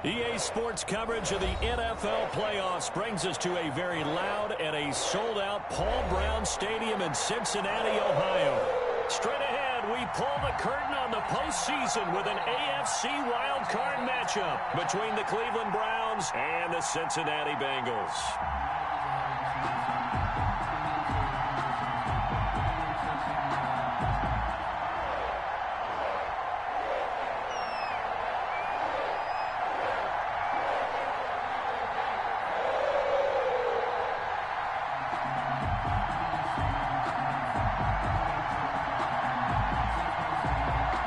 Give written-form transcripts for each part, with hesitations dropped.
EA Sports coverage of the NFL playoffs brings us to a very loud and a sold-out Paul Brown Stadium in Cincinnati, Ohio. Straight ahead, we pull the curtain on the postseason with an AFC Wildcard matchup between the Cleveland Browns and the Cincinnati Bengals.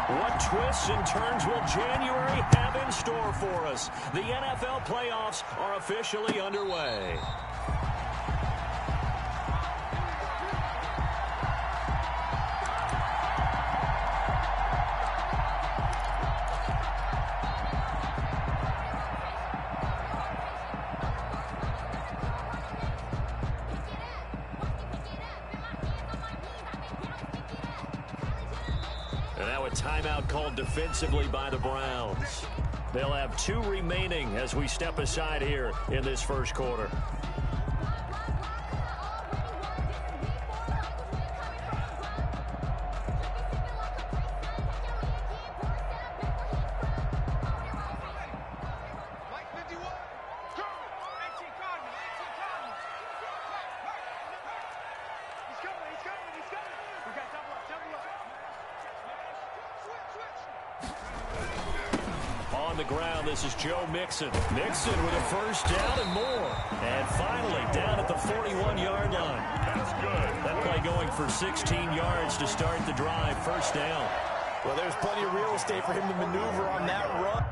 What twists and turns will January have in store for us? The NFL playoffs are officially underway. And now a timeout called defensively by the Browns. They'll have 2 remaining as we step aside here in this first quarter. On the ground, this is Joe Mixon. Mixon with a first down and more. And finally, down at the 41-yard line. That's good. That play going for 16 yards to start the drive. First down. Well, there's plenty of real estate for him to maneuver on that run.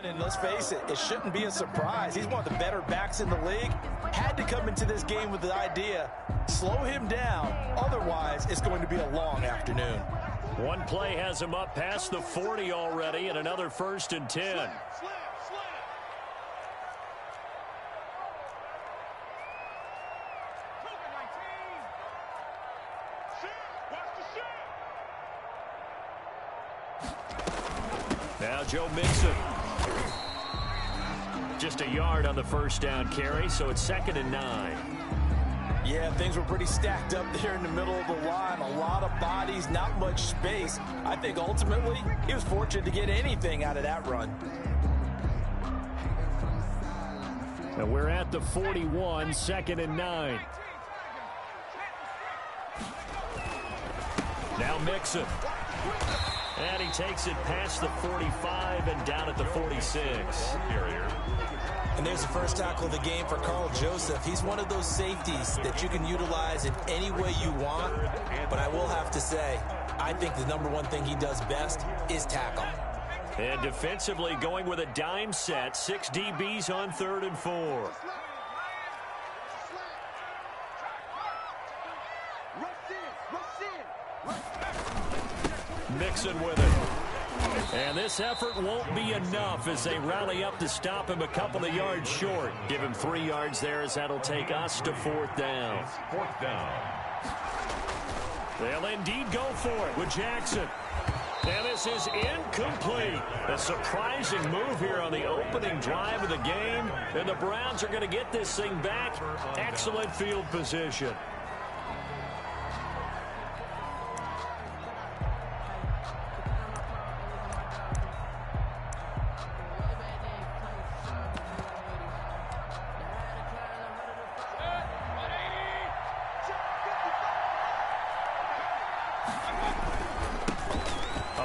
And let's face it, it shouldn't be a surprise. He's one of the better backs in the league. Had to come into this game with the idea, slow him down. Otherwise, it's going to be a long afternoon. One play has him up past the 40 already, and another 1st and 10. Now Joe Mixon. Just a yard on the first down carry, so it's 2nd and 9. Yeah, things were pretty stacked up there in the middle of the line. A lot of bodies, not much space. I think ultimately he was fortunate to get anything out of that run. And we're at the 41, 2nd and 9. Now Mixon. And he takes it past the 45 and down at the 46. And there's the first tackle of the game for Carl Joseph. He's one of those safeties that you can utilize in any way you want. But I will have to say, I think the #1 thing he does best is tackle. And defensively going with a dime set. 6 DBs on 3rd and 4. Mixon with it. And this effort won't be enough as they rally up to stop him a couple of yards short. Give him 3 yards there as that'll take us to 4th down. They'll indeed go for it with Jackson. And this is incomplete. A surprising move here on the opening drive of the game. And the Browns are going to get this thing back. Excellent field position.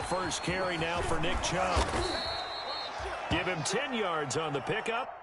First carry now for Nick Chubb. Give him 10 yards on the pickup.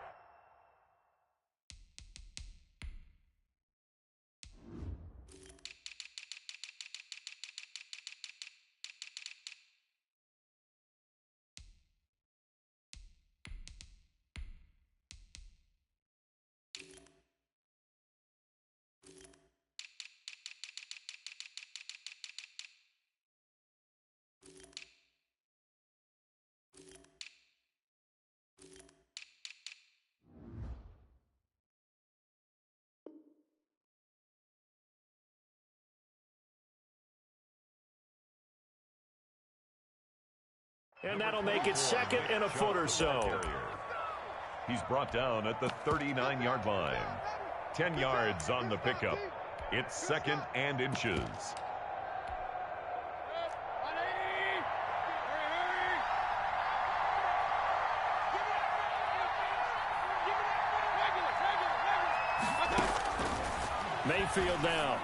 And that'll make it second and a foot or so. He's brought down at the 39-yard line. 10 yards on the pickup. It's second and inches. Mayfield now.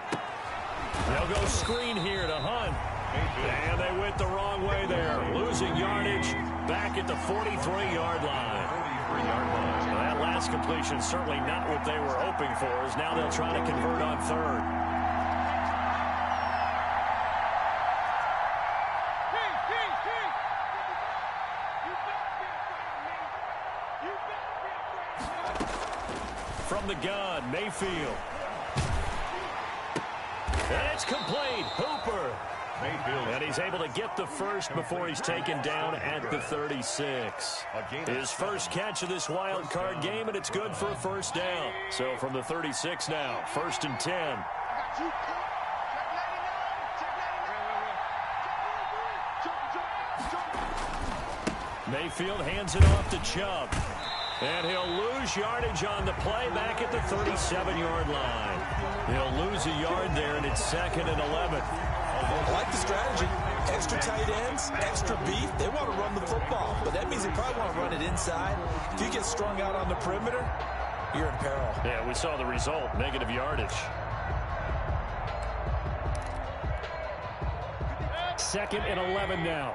They'll go screen here to Hunt. And they went the wrong way there. Losing yardage back at the 43-yard line. Well, that last completion certainly not what they were hoping for, as now they'll try to convert on third. From the gun, Mayfield. And it's complete. Hooper. Mayfield. And he's able to get the first before he's taken down at the 36. His first catch of this wild card game, and it's good for a first down. So from the 36 now, 1st and 10. Mayfield hands it off to Chubb. And he'll lose yardage on the play back at the 37-yard line. He'll lose a yard there, and it's 2nd and 11. I like the strategy. Extra tight ends, extra beef. They want to run the football, but that means they probably want to run it inside. If you get strung out on the perimeter, you're in peril. Yeah, we saw the result, negative yardage. 2nd and 11 now.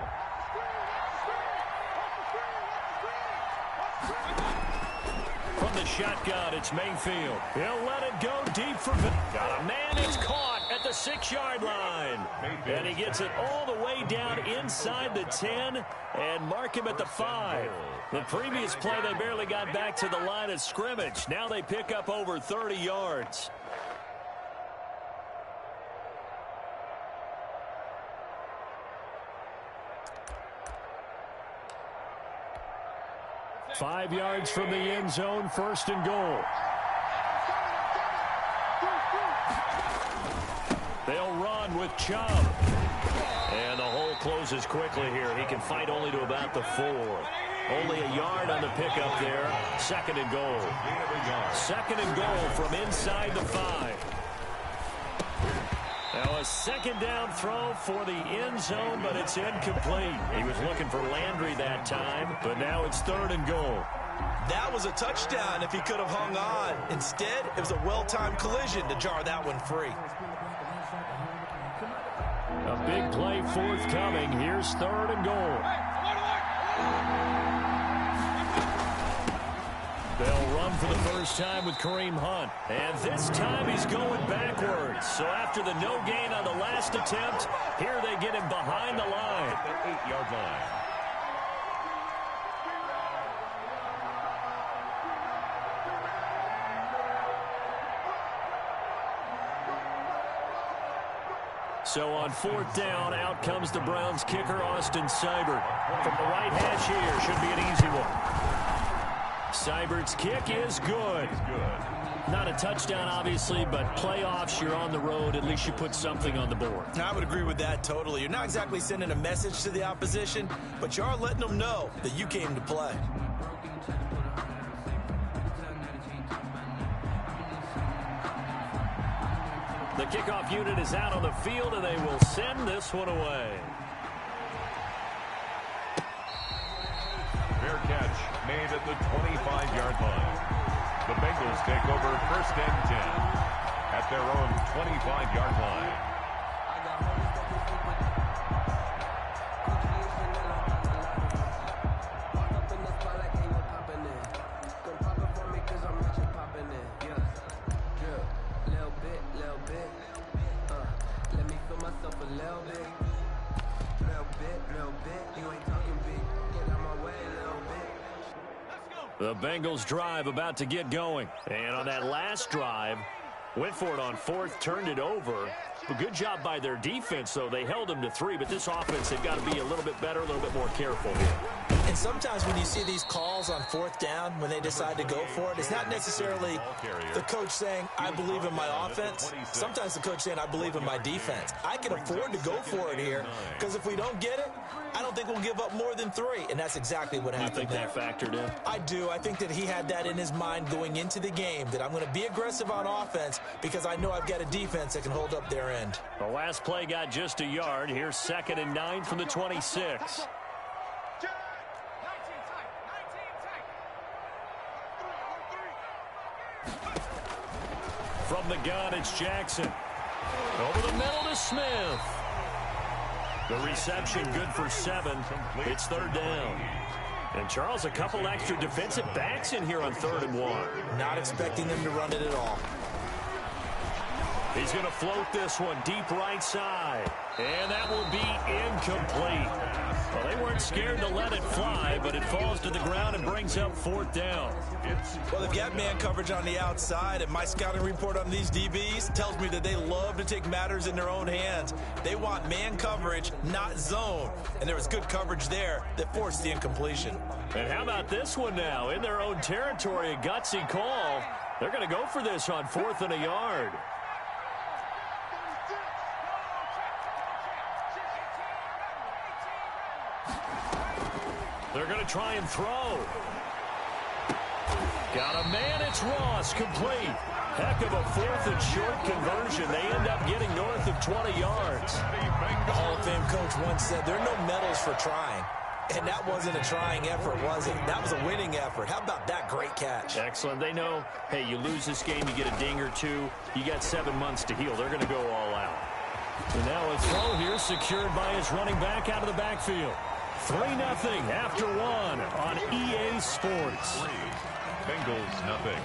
From the shotgun, it's Mayfield. He'll let it go deep for... Got a man, it's caught at the 6-yard line. And he gets it all the way down inside the 10 and mark him at the 5. The previous play, they barely got back to the line of scrimmage. Now they pick up over 30 yards. Five yards from the end zone, 1st and goal. They'll run with Chubb. And the hole closes quickly here. He can fight only to about the 4. Only a yard on the pickup there. 2nd and goal. 2nd and goal from inside the 5. Now a 2nd down throw for the end zone, but it's incomplete. He was looking for Landry that time, but now it's 3rd and goal. That was a touchdown if he could have hung on. Instead, it was a well-timed collision to jar that one free. A big play forthcoming. Here's 3rd and goal. They'll run for the first time with Kareem Hunt. And this time he's going backwards. So after the no gain on the last attempt, here they get him behind the line. At the 8-yard line. So on 4th down, out comes the Browns kicker, Austin Seibert. From the right hash here, should be an easy one. Seibert's kick is good. Not a touchdown, obviously, but playoffs, you're on the road. At least you put something on the board. I would agree with that totally. You're not exactly sending a message to the opposition, but you are letting them know that you came to play. The kickoff unit is out on the field, and they will send this one away. Fair catch made at the 25-yard line. The Bengals take over 1st and 10 at their own 25-yard line. The Bengals drive about to get going. And on that last drive, went for it on 4th, turned it over. A good job by their defense, though. They held them to 3, but this offense, they've got to be a little bit better, a little bit more careful here. And sometimes when you see these calls on fourth down, when they decide to go for it, it's not necessarily the coach saying, I believe in my offense. Sometimes the coach saying, I believe in my defense. I can afford to go for it here, because if we don't get it, I don't think we'll give up more than 3. And that's exactly what happened there. You think that factored in? I do. I think that he had that in his mind going into the game, that I'm going to be aggressive on offense because I know I've got a defense that can hold up their end. The last play got just a yard. Here's 2nd and 9 from the 26. From the gun, it's Jackson. Over the middle to Smith. The reception good for 7. It's 3rd down. And, Charles, a couple extra defensive backs in here on 3rd and 1. Not expecting them to run it at all. He's going to float this one deep right side. And that will be incomplete. Well, they weren't scared to let it fly, but it falls to the ground and brings up 4th down. Well, they've got man coverage on the outside, and my scouting report on these DBs tells me that they love to take matters in their own hands. They want man coverage, not zone. And there was good coverage there that forced the incompletion. And how about this one now? In their own territory, a gutsy call. They're going to go for this on 4th and a yard. They're going to try and throw. Got a man, it's Ross, complete. Heck of a 4th and short conversion. They end up getting north of 20 yards. The Hall of Fame coach once said there are no medals for trying. And that wasn't a trying effort, was it? That was a winning effort. How about that great catch? Excellent. They know, hey, you lose this game, you get a ding or 2. You got 7 months to heal. They're going to go all out. And now a throw here secured by his running back out of the backfield. 3-0 after 1 on EA Sports. Bengals nothing.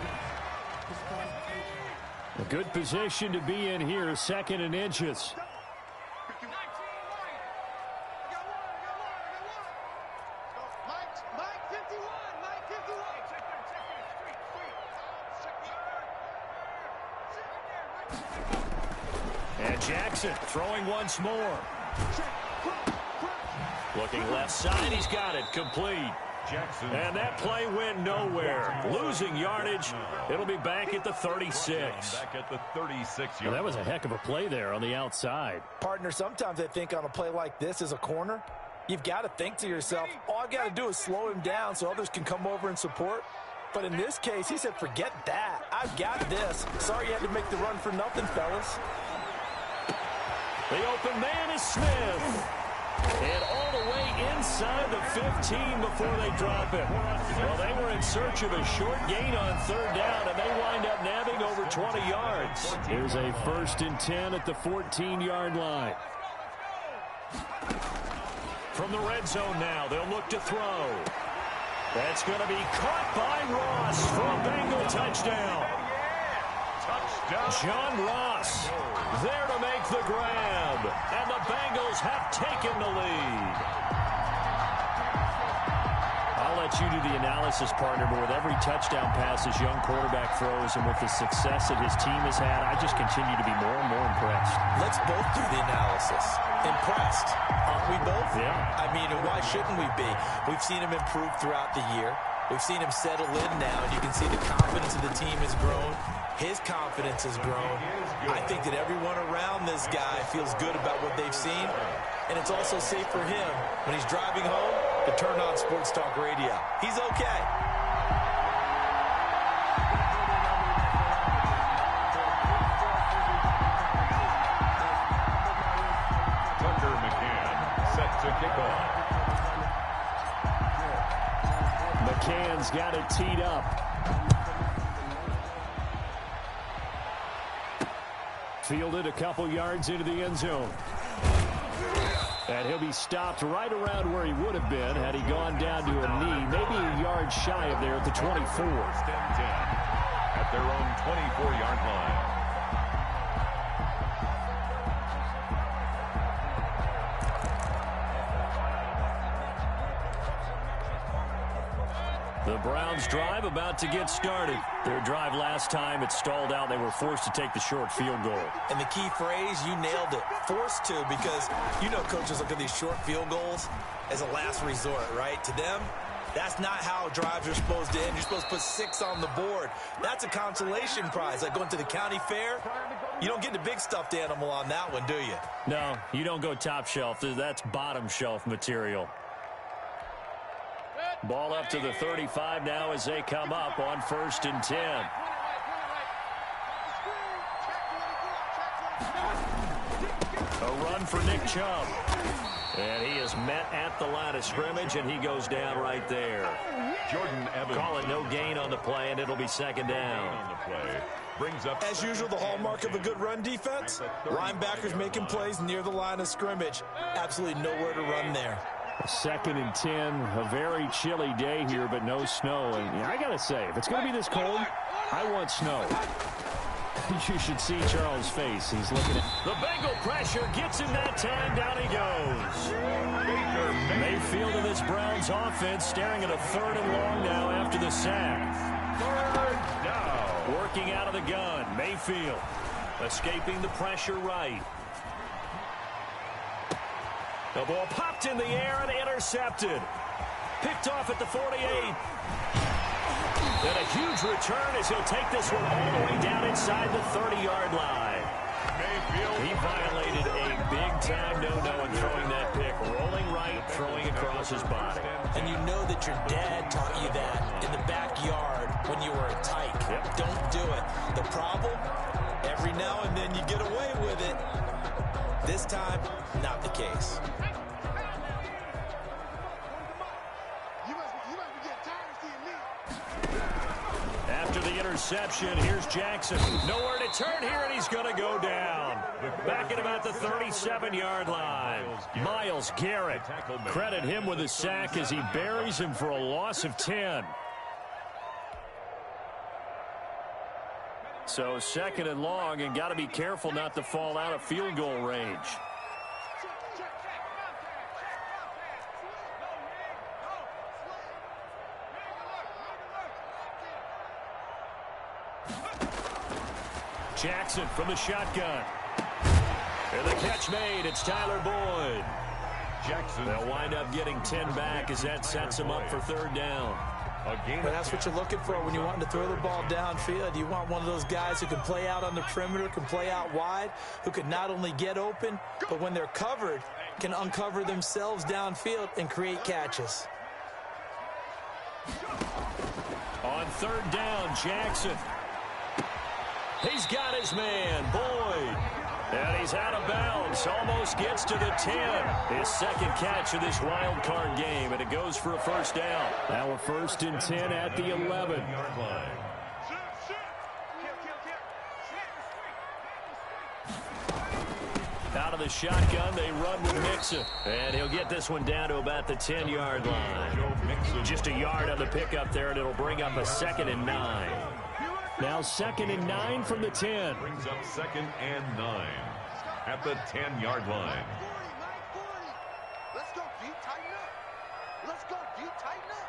A good position to be in here, 2nd and inches. And Jackson throwing once more. Looking left side, he's got it, complete. Jackson. And that play went nowhere. Losing yardage. It'll be back at the 36. Back at the 36 Well, that was a heck of a play there on the outside. Partner, sometimes I think on a play like this as a corner, you've got to think to yourself, all I've got to do is slow him down so others can come over and support. But in this case, he said, forget that. I've got this. Sorry you had to make the run for nothing, fellas. The open man is Smith. And all the way inside the 15 before they drop it. Well, they were in search of a short gain on 3rd down, and they wind up nabbing over 20 yards. Here's a 1st and 10 at the 14-yard line. From the red zone now, they'll look to throw. That's going to be caught by Ross for a Bengal touchdown. John Ross there to make the grab, and the Bengals have taken the lead. I'll let you do the analysis, partner, but with every touchdown pass this young quarterback throws and with the success that his team has had, I just continue to be more and more impressed. Let's both do the analysis. Impressed. Aren't we both? Yeah. I mean, and why shouldn't we be? We've seen him improve throughout the year. We've seen him settle in now, and you can see the confidence of the team has grown. His confidence has grown. I think that everyone around this guy feels good about what they've seen, and it's also safe for him when he's driving home to turn on Sports Talk Radio. He's okay. Tucker McCann set to kick off. McCann's got it teed up. Fielded a couple yards into the end zone. And he'll be stopped right around where he would have been had he gone down to a knee, maybe a yard shy of there at the 24. 1st and 10 at their own 24-yard line. The Browns drive about to get started. Their drive last time, it stalled out. They were forced to take the short field goal. And the key phrase, you nailed it, forced to, because you know coaches look at these short field goals as a last resort, right? To them, that's not how drives are supposed to end. You're supposed to put 6 on the board. That's a consolation prize. Like going to the county fair, you don't get the big stuffed animal on that one, do you? No, you don't go top shelf. That's bottom shelf material. Ball up to the 35 now as they come up on 1st and 10. A run for Nick Chubb. And he is met at the line of scrimmage, and he goes down right there. Jordan Evans. Call it no gain on the play, and it'll be 2nd down. On the play. Brings up as usual, the hallmark of a good run defense, linebackers making plays near the line of scrimmage. Absolutely nowhere to run there. 2nd and 10, a very chilly day here, but no snow. And I got to say, if it's going to be this cold, I want snow. You should see Charles' face. He's looking at the Bengal pressure. Gets him that time. Down he goes. Mayfield of this Browns offense staring at a 3rd and long now after the sack. 3rd down. Working out of the gun. Mayfield escaping the pressure right. The ball popped in the air and intercepted. Picked off at the 48. And a huge return as he'll take this one all the way down inside the 30-yard line. Mayfield. He violated a big-time no-no in throwing that pick. Rolling right, throwing across his body. And you know that your dad taught you that in the backyard when you were a tyke. Yep. Don't do it. The problem, every now and then you get away with it. This time, not the case. After the interception, here's Jackson. Nowhere to turn here, and he's going to go down. Back at about the 37-yard line. Myles Garrett. Credit him with a sack as he buries him for a loss of 10. So 2nd and long, and got to be careful not to fall out of field goal range. Jackson from the shotgun. And the catch made. It's Tyler Boyd. Jackson. They'll wind up getting 10 back as that sets them up for 3rd down. And that's what you're looking for when you want to throw the ball downfield. You want one of those guys who can play out on the perimeter, can play out wide, who can not only get open, but when they're covered, can uncover themselves downfield and create catches. On 3rd down, Jackson. He's got his man, Boyd. And he's out of bounds. Almost gets to the 10. His 2nd catch of this wild card game, and it goes for a 1st down. Now a 1st and 10 at the 11. Out of the shotgun, they run with Mixon. And he'll get this one down to about the 10-yard line. Just a yard on the pickup there, and it'll bring up a 2nd and 9. Now 2nd and 9 from the 10. Brings up 2nd and 9 at the 10-yard line. Let's go deep, tighten up. Let's go deep, tighten up.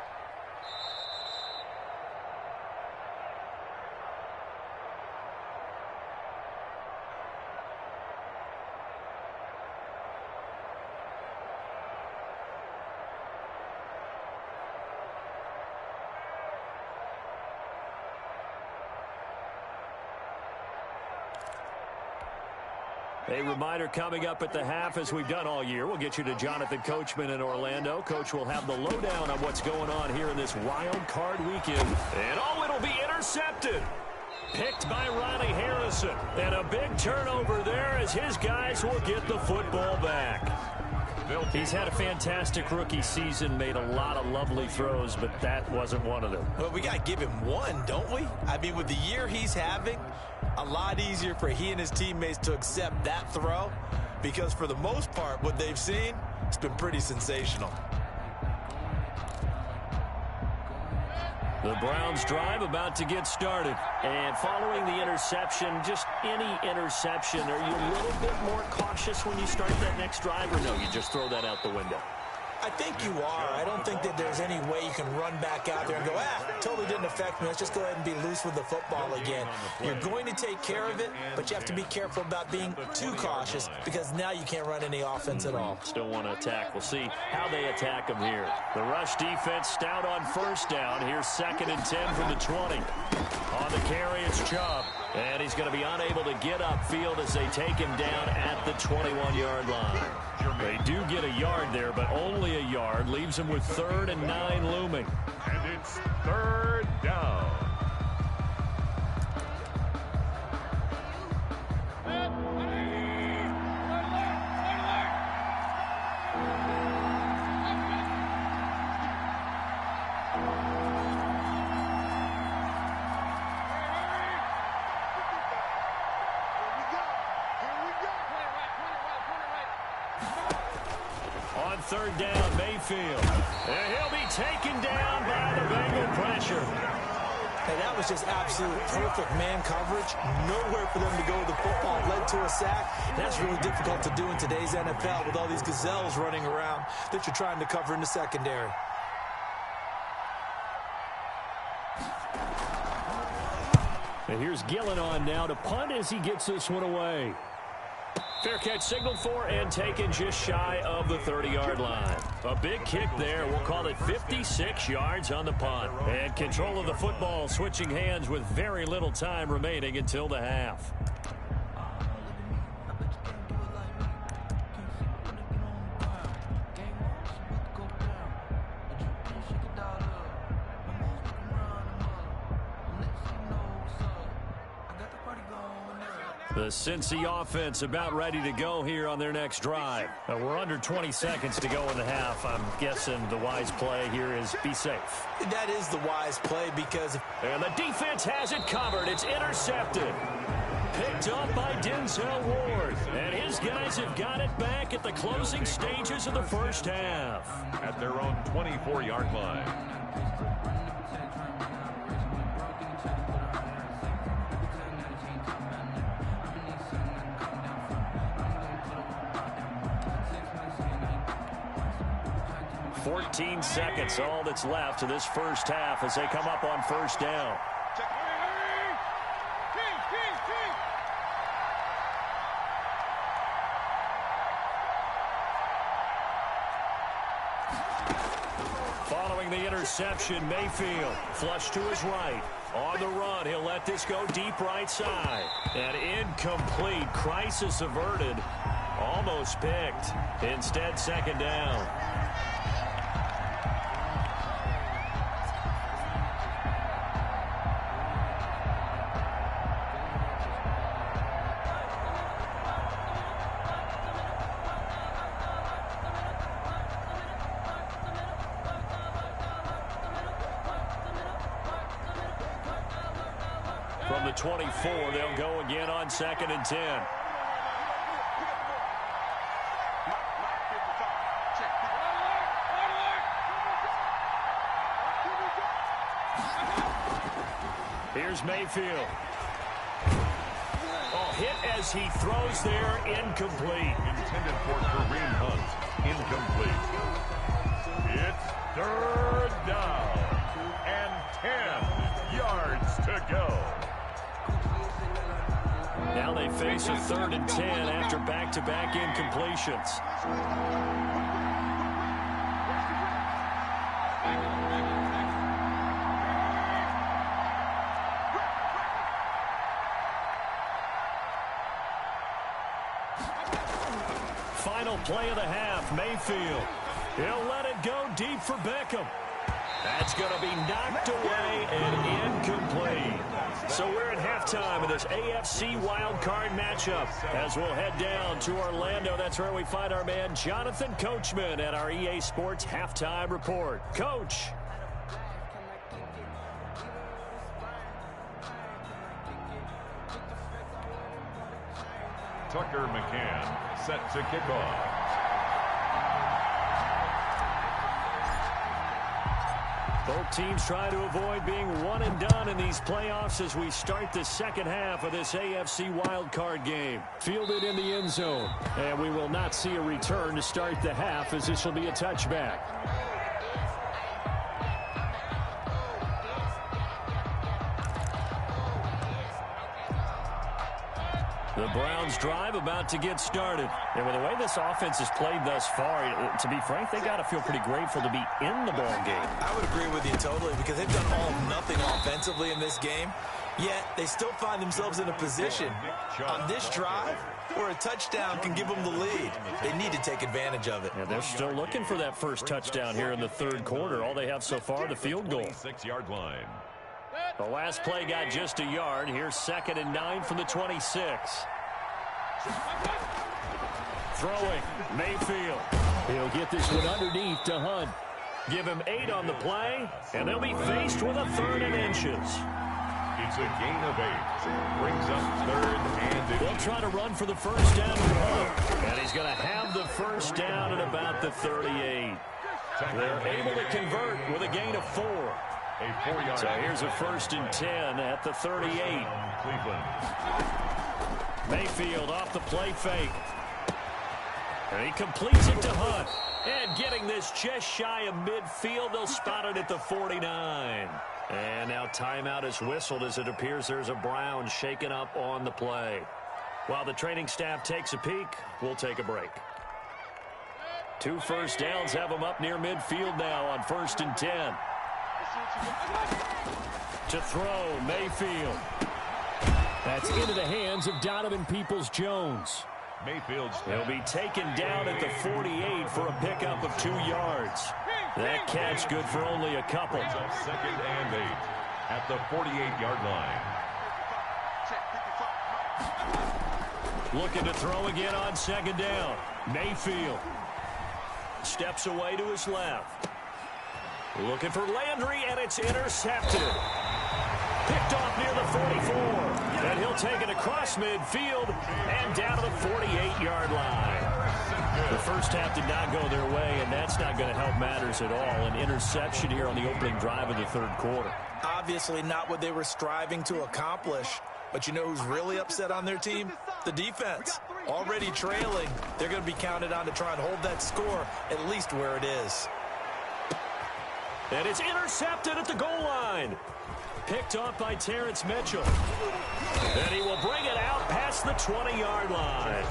A reminder coming up at the half, as we've done all year. We'll get you to Jonathan Coachman in Orlando. Coach will have the lowdown on what's going on here in this wild card weekend. And oh, it'll be intercepted. Picked by Ronnie Harrison. And a big turnover there as his guys will get the football back. He's had a fantastic rookie season, made a lot of lovely throws, but that wasn't one of them. Well, we got to give him one, don't we? I mean, with the year he's having, a lot easier for he and his teammates to accept that throw, because for the most part, what they've seen, it's been pretty sensational. The Browns drive about to get started. And following the interception, just any interception, are you a little bit more cautious when you start that next drive, or no, you just throw that out the window? I think you are. I don't think that there's any way you can run back out there and go, totally didn't affect me. Let's just go ahead and be loose with the football again. You're going to take care of it, but you have to be careful about being too cautious because now you can't run any offense at all. Still want to attack. We'll see how they attack them here. The rush defense stout on first down. Here's 2nd and 10 from the 20. On the carry, it's Chubb. And he's going to be unable to get upfield as they take him down at the 21-yard line. They do get a yard there, but only a yard. Leaves him with 3rd and 9 looming. And it's 3rd down. On 3rd down, Mayfield. And he'll be taken down by the Bengal pressure. And that was just absolute perfect man coverage. Nowhere for them to go with the football. Led to a sack. And that's really difficult to do in today's NFL with all these gazelles running around that you're trying to cover in the secondary. And here's Gillen on now to punt as he gets this one away. Fair catch signaled for and taken just shy of the 30-yard line. A big kick there. We'll call it 56 yards on the punt. And control of the football switching hands with very little time remaining until the half. The Cincy offense about ready to go here on their next drive. We're under 20 seconds to go in the half. I'm guessing the wise play here is be safe. That is the wise play because... And the defense has it covered. It's intercepted. Picked up by Denzel Ward. And his guys have got it back at the closing stages of the first half. At their own 24-yard line. 14 seconds, all that's left to this first half as they come up on first down. Following the interception, Mayfield flush to his right. On the run, he'll let this go deep right side. And incomplete. Crisis averted. Almost picked. Instead, 2nd down. From the 24, they'll go again on 2nd and 10. Here's Mayfield. Oh, hit as he throws there, incomplete. Intended for Kareem Hunt, incomplete. It's 3rd down and 10 yards to go. Now they face a 3rd and 10 after back-to-back incompletions. Final play of the half, Mayfield. He'll let it go deep for Beckham. That's going to be knocked away and incomplete. So we're at halftime of this AFC Wildcard matchup. As we'll head down to Orlando, that's where we find our man Jonathan Coachman at our EA Sports Halftime Report. Coach. Tucker McCann set to kick off. Both teams try to avoid being one and done in these playoffs as we start the second half of this AFC wildcard game. Fielded in the end zone. And we will not see a return to start the half as this will be a touchback. The Browns drive about to get started. And with the way this offense has played thus far, to be frank, they got to feel pretty grateful to be in the ball game. I would agree with you totally because they've done all nothing offensively in this game, yet they still find themselves in a position on this drive where a touchdown can give them the lead. They need to take advantage of it. Yeah, they're still looking for that first touchdown here in the third quarter. All they have so far, the field goal. 6-yard line. The last play got just a yard. Here's 2nd and 9 from the 26. Throwing, Mayfield. He'll get this one underneath to Hunt. Give him 8 on the play, and they'll be faced with a 3rd and inches. It's a gain of 8. Brings up 3rd and inches. They'll try to run for the first down with Hunt. And he's going to have the first down at about the 38. They're able to convert with a gain of 4. So here's a 1st and 10 at the 38. Cleveland. Mayfield off the play fake. And he completes it to Hunt. And getting this just shy of midfield, they'll spot it at the 49. And now timeout is whistled as it appears there's a Brown shaken up on the play. While the training staff takes a peek, we'll take a break. 2 first downs have them up near midfield now on 1st and 10. To throw, Mayfield. That's into the hands of Donovan Peoples-Jones. He'll be taken down at the 48 for a pickup of 2 yards. That catch good for only a couple. 2nd and 8 at the 48-yard line. Looking to throw again on 2nd down. Mayfield steps away to his left. Looking for Landry, and it's intercepted. Picked off near the 44. And he'll take it across midfield and down to the 48-yard line. The first half did not go their way, and that's not going to help matters at all. An interception here on the opening drive of the third quarter. Obviously not what they were striving to accomplish. But you know who's really upset on their team? The defense. Already trailing. They're going to be counted on to try and hold that score at least where it is. And it's intercepted at the goal line. Picked off by Terrence Mitchell. And he will bring it out past the 20-yard line.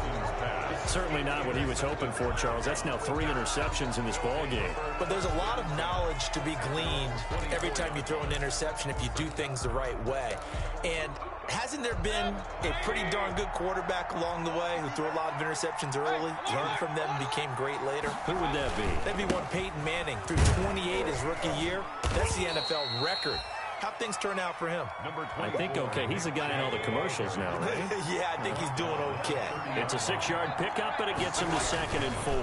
Certainly not what he was hoping for, Charles. That's now 3 interceptions in this ball game. But there's a lot of knowledge to be gleaned every time you throw an interception if you do things the right way. And hasn't there been a pretty darn good quarterback along the way who threw a lot of interceptions early, learned from them, and became great later? Who would that be? That'd be one Peyton Manning. Threw 28 his rookie year. That's the NFL record. How'd things turn out for him? I think okay. He's a guy in all the commercials now, right? Yeah, I think he's doing okay. It's a 6-yard pickup, and it gets him to 2nd and 4.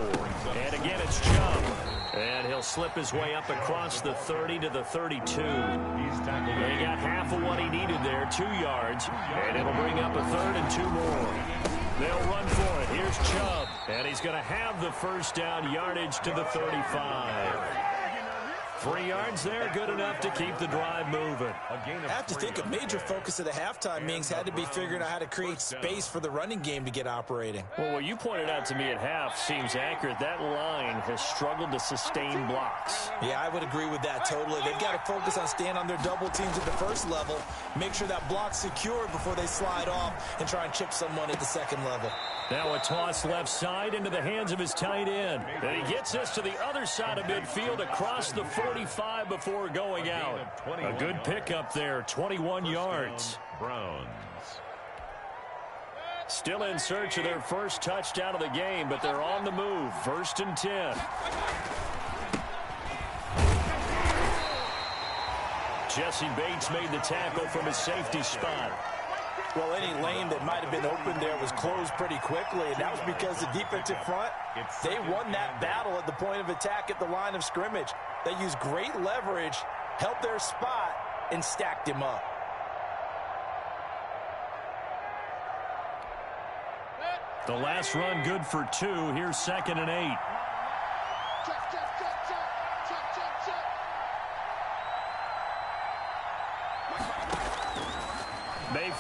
And again, it's Chubb. And he'll slip his way up across the 30 to the 32. He got half of what he needed there, 2 yards. And it'll bring up a 3rd and 2 more. They'll run for it. Here's Chubb. And he's going to have the first down yardage to the 35. 3 yards there, good enough to keep the drive moving. I have to think a major focus of the halftime meetings had to be figuring out how to create space for the running game to get operating. Well, what you pointed out to me at half seems accurate. That line has struggled to sustain blocks. Yeah, I would agree with that totally. They've got to focus on staying on their double teams at the first level, make sure that block's secured before they slide off and try and chip someone at the second level. Now a toss left side into the hands of his tight end. And he gets this to the other side of midfield across the 45 before going out. A good pickup there, 21 yards. Browns. Still in search of their first touchdown of the game, but they're on the move. 1st and 10. Jesse Bates made the tackle from his safety spot. Well, any lane that might have been open there was closed pretty quickly, and that was because the defensive front, they won that battle at the point of attack at the line of scrimmage. They used great leverage, held their spot, and stacked him up. The last run good for 2. Here's 2nd and 8.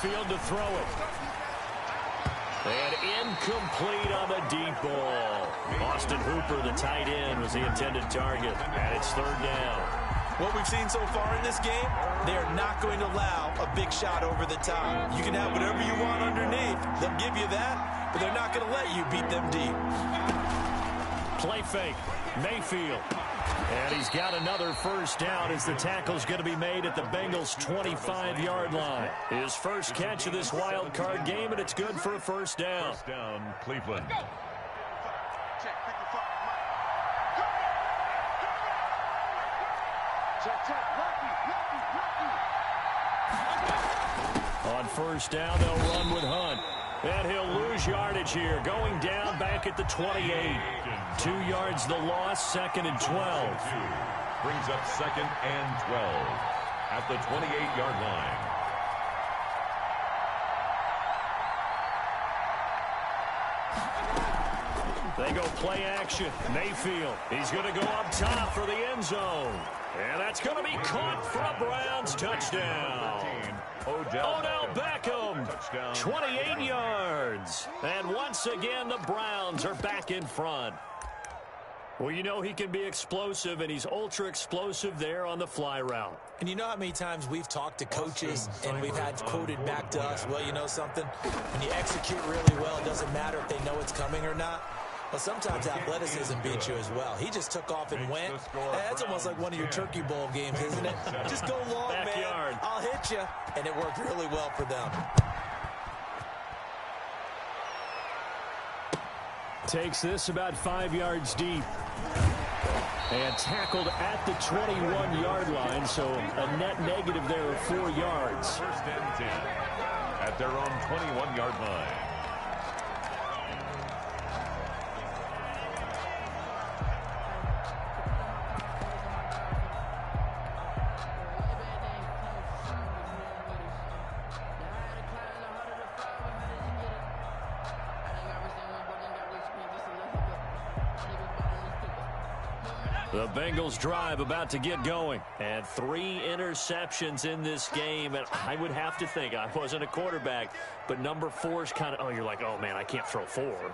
Mayfield to throw it. And incomplete on the deep ball. Austin Hooper, the tight end, was the intended target. And it's third down. What we've seen so far in this game, they are not going to allow a big shot over the top. You can have whatever you want underneath. They'll give you that, but they're not going to let you beat them deep. Play fake. Mayfield. And he's got another first down as the tackle's going to be made at the Bengals' 25-yard line. His first catch of this wild card game, and it's good for a first down. First down, Cleveland. On first down, they'll run with Hunt. And he'll lose yardage here, going down back at the 28. 2 yards the loss, second and 12. Brings up second and 12 at the 28-yard line. They go play action. Mayfield, he's going to go up top for the end zone. And that's going to be caught for a Browns touchdown. Odell Beckham, 28 yards. And once again, the Browns are back in front. Well, you know he can be explosive, and he's ultra-explosive there on the fly route. And you know how many times we've talked to coaches and we've had quoted back to us, well, you know something? When you execute really well, it doesn't matter if they know it's coming or not. Well, sometimes athleticism beats you as well. He just took off and went. That's almost like one of your Turkey Bowl games, isn't it? Just go long, Backyard. man. I'll hit you. And it worked really well for them. Takes this about 5 yards deep. And tackled at the 21-yard line, so a net negative there of 4 yards. First and 10 at their own 21-yard line. The Bengals drive about to get going. And 3 interceptions in this game. And I would have to think, I wasn't a quarterback, but number 4's kind of, you're like, oh, man, I can't throw 4.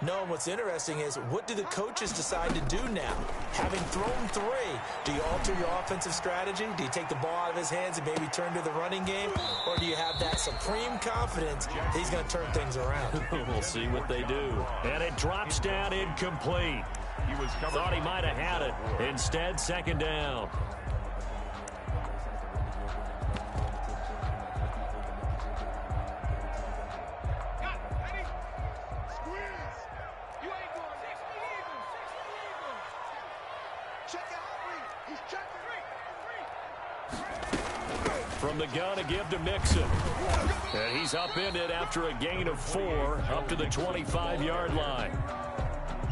No, and what's interesting is, what do the coaches decide to do now? Having thrown 3, do you alter your offensive strategy? Do you take the ball out of his hands and maybe turn to the running game? Or do you have that supreme confidence that he's going to turn things around? We'll see what they do. And it drops down incomplete. Thought he might have had it. Instead, second down. From the gun again to Mixon. And he's upended after a gain of 4 up to the 25-yard line.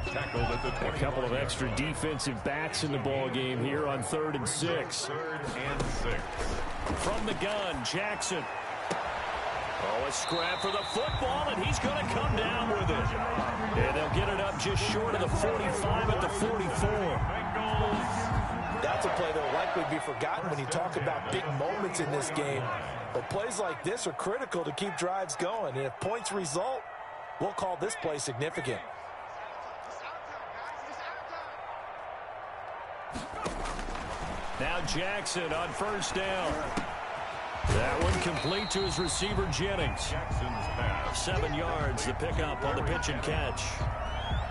Tackled at the A couple of extra defensive backs in the ball game here on 3rd and 6. 3rd and 6. From the gun, Jackson. Oh, a scrap for the football, and he's going to come down with it. And they'll get it up just short of the 45 at the 44. That's a play that will likely be forgotten when you talk about big moments in this game. But plays like this are critical to keep drives going. And if points result, we'll call this play significant. Now Jackson on first down. That one complete to his receiver, Jennings. Jackson's pass. 7 yards, the pickup on the pitch and catch.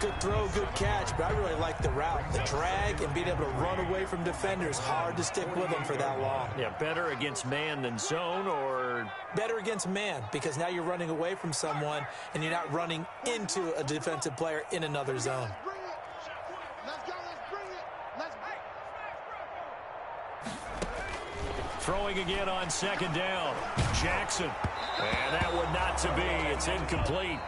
Good throw, good catch, but I really like the route. The drag and being able to run away from defenders. Hard to stick with them for that long. Yeah, better against man than zone, or? Better against man, because now you're running away from someone and you're not running into a defensive player in another zone. Throwing again on second down. Jackson. And that one not to be. It's incomplete.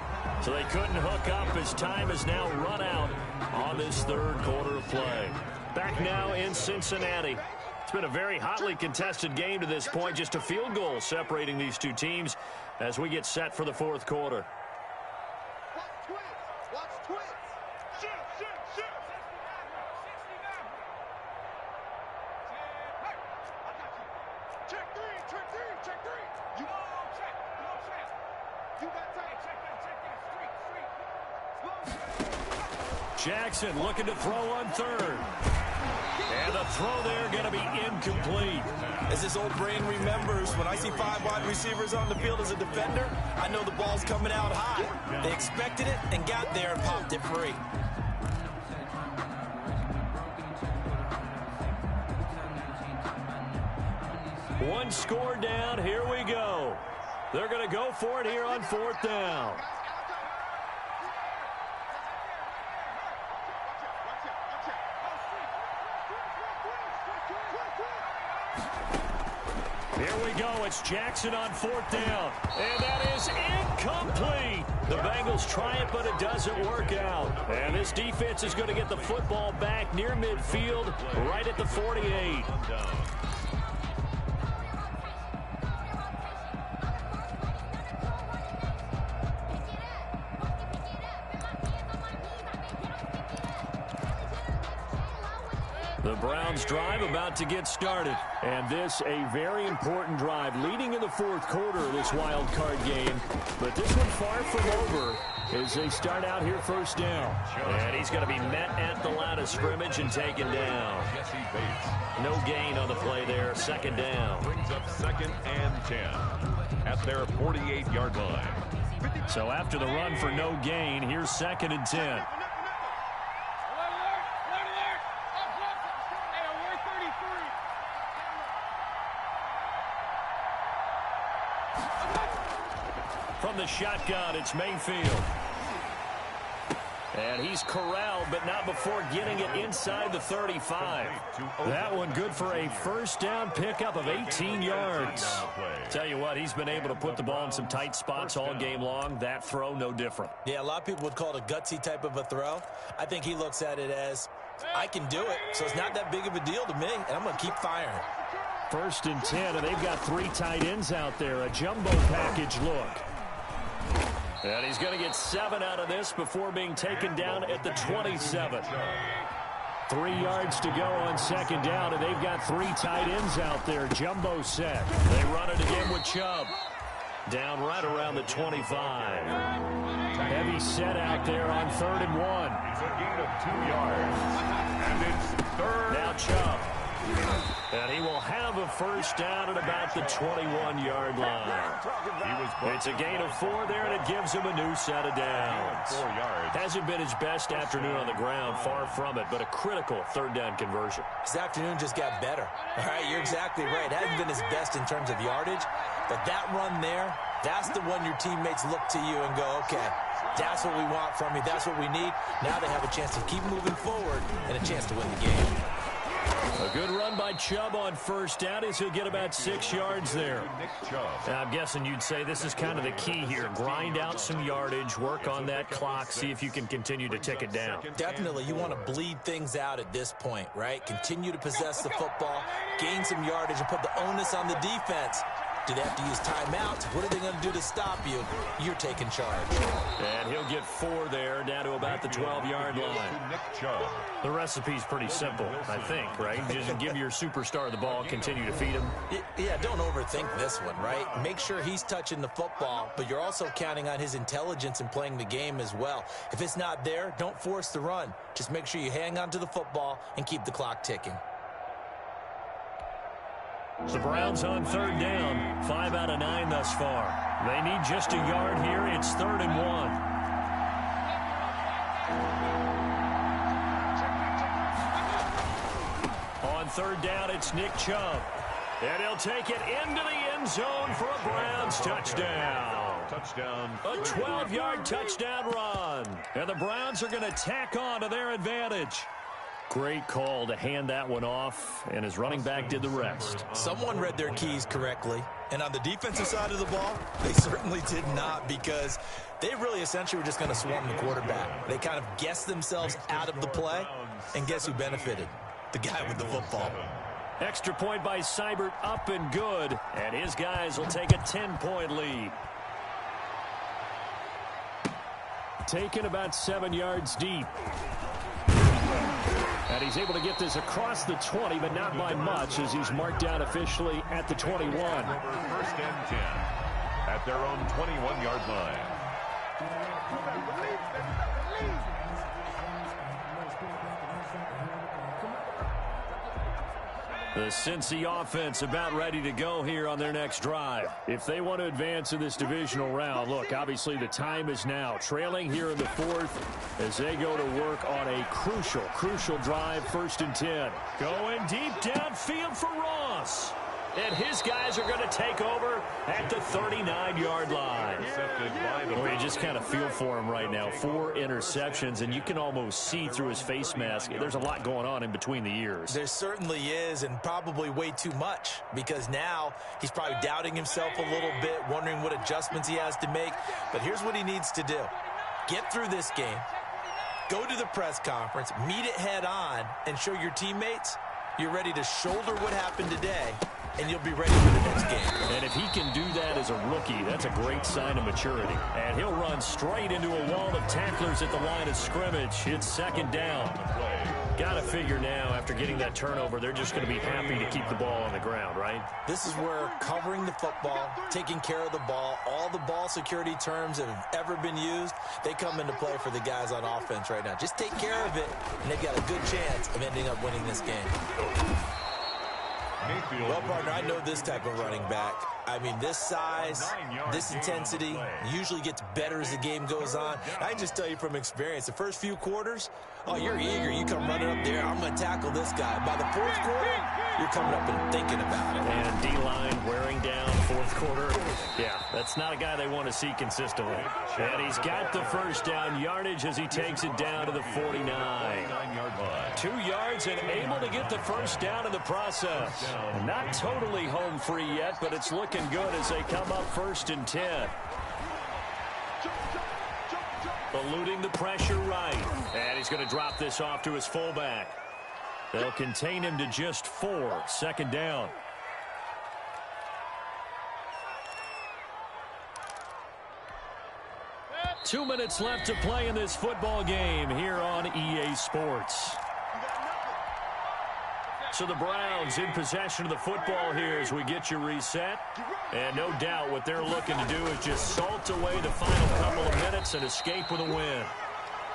So they couldn't hook up as time has now run out on this 3rd quarter of play. Back now in Cincinnati. It's been a very hotly contested game to this point. Just a field goal separating these two teams as we get set for the 4th quarter. Jackson looking to throw on third. And the throw there going to be incomplete. As this old brain remembers, when I see 5 wide receivers on the field as a defender, I know the ball's coming out high. They expected it and got there and popped it free. One score down. Here we go. They're going to go for it here on 4th down. Here we go. It's Jackson on 4th down. And that is incomplete. The Bengals try it, but it doesn't work out. And this defense is going to get the football back near midfield, right at the 48. The Browns drive about to get started. And this a very important drive leading in the 4th quarter of this wild card game. But this one far from over as they start out here 1st down. And he's going to be met at the line of scrimmage and taken down. No gain on the play there. 2nd down. Brings up 2nd and 10 at their 48-yard line. So after the run for no gain, here's 2nd and 10. From the shotgun, it's Mayfield. And he's corralled, but not before getting it inside the 35. That one good for a 1st down pickup of 18 yards. Tell you what, he's been able to put the ball in some tight spots all game long. That throw, no different. Yeah, a lot of people would call it a gutsy type of a throw. I think he looks at it as, I can do it, so it's not that big of a deal to me, and I'm going to keep firing. 1st and 10, and they've got 3 tight ends out there. A jumbo package look. And he's going to get 7 out of this before being taken down at the 27. 3 yards to go on 2nd down, and they've got 3 tight ends out there. Jumbo set. They run it again with Chubb. Down right around the 25. Heavy set out there on 3rd and 1. It's a gain of 2 yards. And it's 3rd. Now Chubb. And he will have a 1st down at about the 21-yard line. It's a gain of 4 there, and it gives him a new set of downs. 4 yards. Hasn't been his best afternoon on the ground, far from it, but a critical 3rd down conversion. His afternoon just got better. All right, you're exactly right. It hasn't been his best in terms of yardage, but that run there, that's the one your teammates look to you and go, okay, that's what we want from you. That's what we need. Now they have a chance to keep moving forward and a chance to win the game. A good run by Chubb on 1st down as he'll get about 6 yards there. I'm guessing you'd say this is kind of the key here. Grind out some yardage, work on that clock, see if you can continue to tick it down. Definitely, you want to bleed things out at this point, right? Continue to possess the football, gain some yardage, and put the onus on the defense. Do they have to use timeouts? What are they going to do to stop you? You're taking charge. And he'll get 4 there, down to about the 12-yard line. The recipe's pretty simple, I think, right? Just give your superstar the ball, continue to feed him. Yeah, don't overthink this one, right? Make sure he's touching the football, but you're also counting on his intelligence in playing the game as well. If it's not there, don't force the run. Just make sure you hang on to the football and keep the clock ticking. The Browns on 3rd down, 5 out of 9 thus far. They need just a yard here. It's 3rd and 1. On 3rd down, it's Nick Chubb. And he'll take it into the end zone for a Browns touchdown. A 12-yard touchdown run. And the Browns are going to tack on to their advantage. Great call to hand that one off, and his running back did the rest. Someone read their keys correctly, and on the defensive side of the ball, they certainly did not, because they really essentially were just going to swarm the quarterback. They kind of guessed themselves out of the play, and guess who benefited? The guy with the football. Extra point by Seibert, up and good, and his guys will take a 10-point lead. Taken about 7 yards deep. And he's able to get this across the 20, but not by much, as he's marked down officially at the 21. 1st and 10. at their own 21-yard line. The Cincy offense about ready to go here on their next drive. If they want to advance in this divisional round, look, obviously the time is now. Trailing here in the fourth as they go to work on a crucial drive, 1st and 10. Going deep downfield for Ross. And his guys are going to take over at the 39-yard line. Well, you just kind of feel for him right now. 4 interceptions, and you can almost see through his face mask. There's a lot going on in between the ears. There certainly is, and probably way too much, because now he's probably doubting himself a little bit, wondering what adjustments he has to make. But here's what he needs to do. Get through this game, go to the press conference, meet it head on, and show your teammates you're ready to shoulder what happened today, and you'll be ready for the next game. And if he can do that as a rookie, that's a great sign of maturity. And he'll run straight into a wall of tacklers at the line of scrimmage. It's 2nd down. Got to figure now, after getting that turnover, they're just going to be happy to keep the ball on the ground, right? This is where covering the football, taking care of the ball, all the ball security terms that have ever been used, they come into play for the guys on offense right now. Just take care of it, and they've got a good chance of ending up winning this game. Well, partner, I know this type of running back. I mean, this size, this intensity usually gets better as the game goes on. I can just tell you from experience, the first few quarters, oh, you're eager. You come running up there, I'm going to tackle this guy. By the 4th quarter, you're coming up and thinking about it. And D-line wearing down 4th quarter. Yeah, that's not a guy they want to see consistently. And he's got the 1st down yardage as he takes it down to the 49. 2 yards and able to get the 1st down in the process. Not totally home free yet, but it's looking good as they come up 1st and 10. Eluding the pressure right. And he's going to drop this off to his fullback. They'll contain him to just 4. 2nd down. Two minutes left to play in this football game here on EA Sports. So the Browns in possession of the football here as we get you reset. And no doubt what they're looking to do is just salt away the final couple of minutes and escape with a win.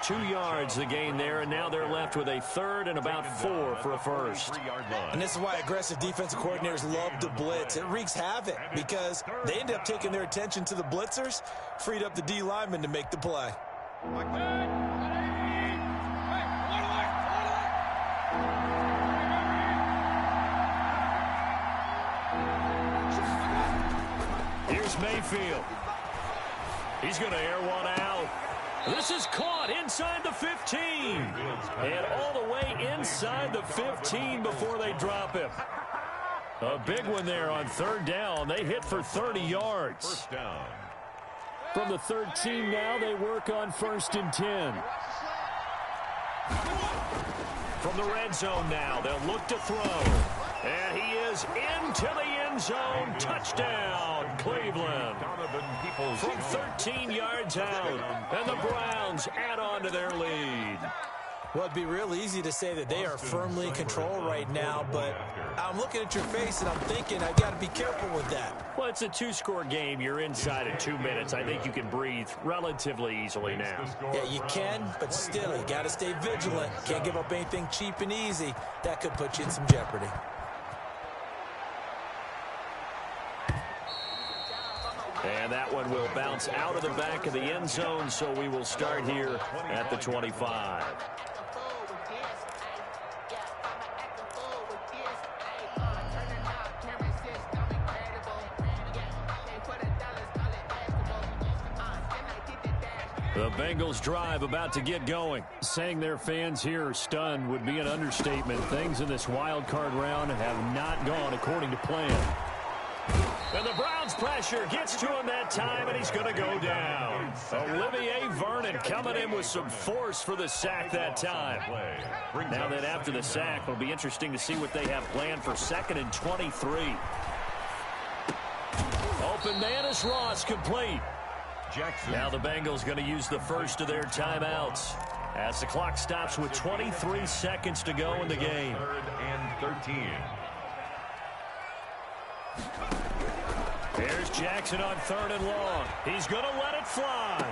2 yards the gain there, and now they're left with a 3rd and about 4 for a 1st. And this is why aggressive defensive coordinators love to blitz. It wreaks havoc because they end up taking their attention to the blitzers, freed up the D lineman to make the play. Here's Mayfield. He's going to air one out. This is caught inside the 15. And all the way inside the 15 before they drop him. A big one there on 3rd down. They hit for 30 yards. 1st down. From the 13 now, they work on 1st and 10. From the red zone now, they'll look to throw. And he is into the end zone. Touchdown, Cleveland. From 13 yards out. And the Browns add on to their lead. Well, it'd be real easy to say that they are firmly in control right now, but I'm looking at your face and I'm thinking I've got to be careful with that. Well, it's a 2-score game. You're inside in 2 minutes. I think you can breathe relatively easily now. Yeah, you can, but still, you got to stay vigilant. Can't give up anything cheap and easy. That could put you in some jeopardy. And that one will bounce out of the back of the end zone, so we will start here at the 25. The Bengals drive about to get going. Saying their fans here are stunned would be an understatement. Things in this wild card round have not gone according to plan. And the Browns pressure gets to him that time, and he's going to go down. Olivier Vernon coming in with some force for the sack that time. Now that after the sack, it'll be interesting to see what they have planned for 2nd and 23. Open man is Ross, complete. Now the Bengals going to use the first of their timeouts as the clock stops with 23 seconds to go in the game. 3rd and 13. Here's Jackson on 3rd and long. He's going to let it fly.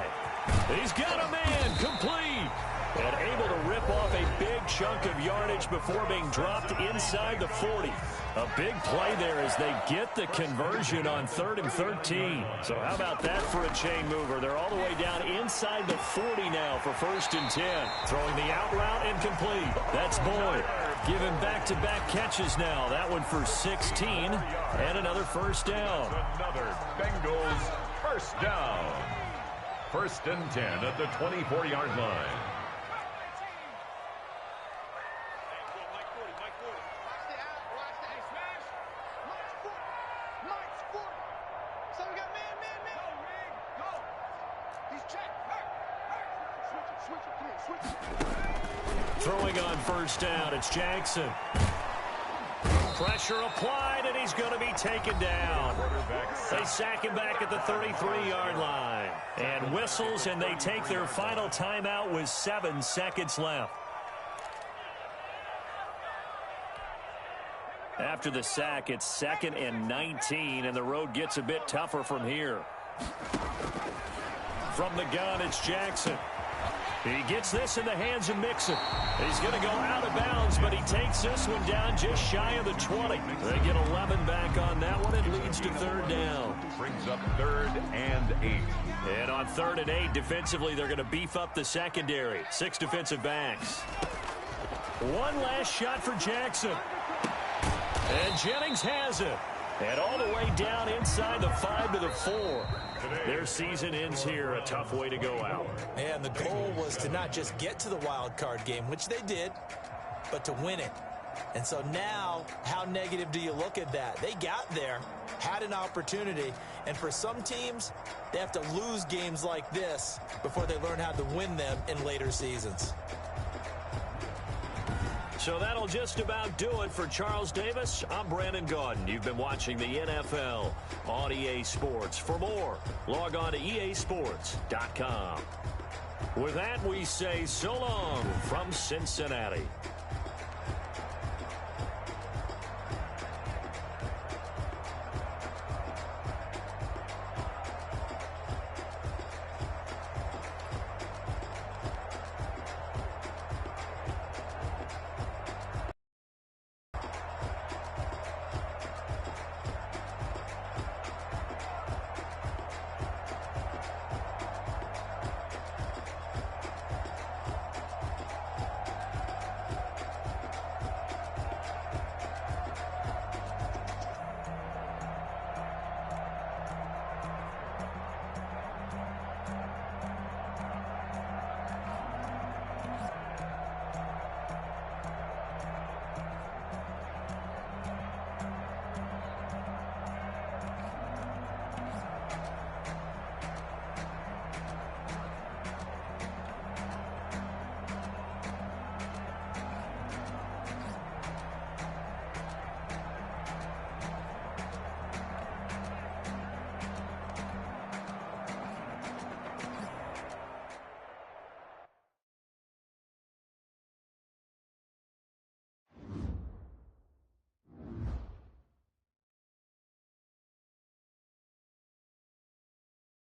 He's got a man complete. And able to rip off a big chunk of yardage before being dropped inside the 40. A big play there as they get the conversion on 3rd and 13. So how about that for a chain mover? They're all the way down inside the 40 now for 1st and 10. Throwing the out route incomplete. That's Boyd. Giving back-to-back catches now. That one for 16 and another first down. Another Bengals first down. 1st and 10 at the 24-yard line. Throwing on 1st down, it's Jackson. Pressure applied, and he's going to be taken down. They sack him back at the 33-yard line. And whistles, and they take their final timeout with 7 seconds left. After the sack, it's 2nd and 19, and the road gets a bit tougher from here. From the gun, it's Jackson. He gets this in the hands of Mixon. He's going to go out of bounds, but he takes this one down just shy of the 20. They get 11 back on that one. It leads to 3rd down. Brings up 3rd and 8. And on 3rd and 8, defensively, they're going to beef up the secondary. 6 defensive backs. One last shot for Jackson. And Jennings has it. And all the way down inside the 5 to the 4. Their season ends here. A tough way to go out. And the goal was to not just get to the wild card game, which they did, but to win it. And so now, how negative do you look at that? They got there, had an opportunity, and for some teams, they have to lose games like this before they learn how to win them in later seasons. So that'll just about do it for Charles Davis. I'm Brandon Gaudin. You've been watching the NFL on EA Sports. For more, log on to easports.com. With that, we say so long from Cincinnati.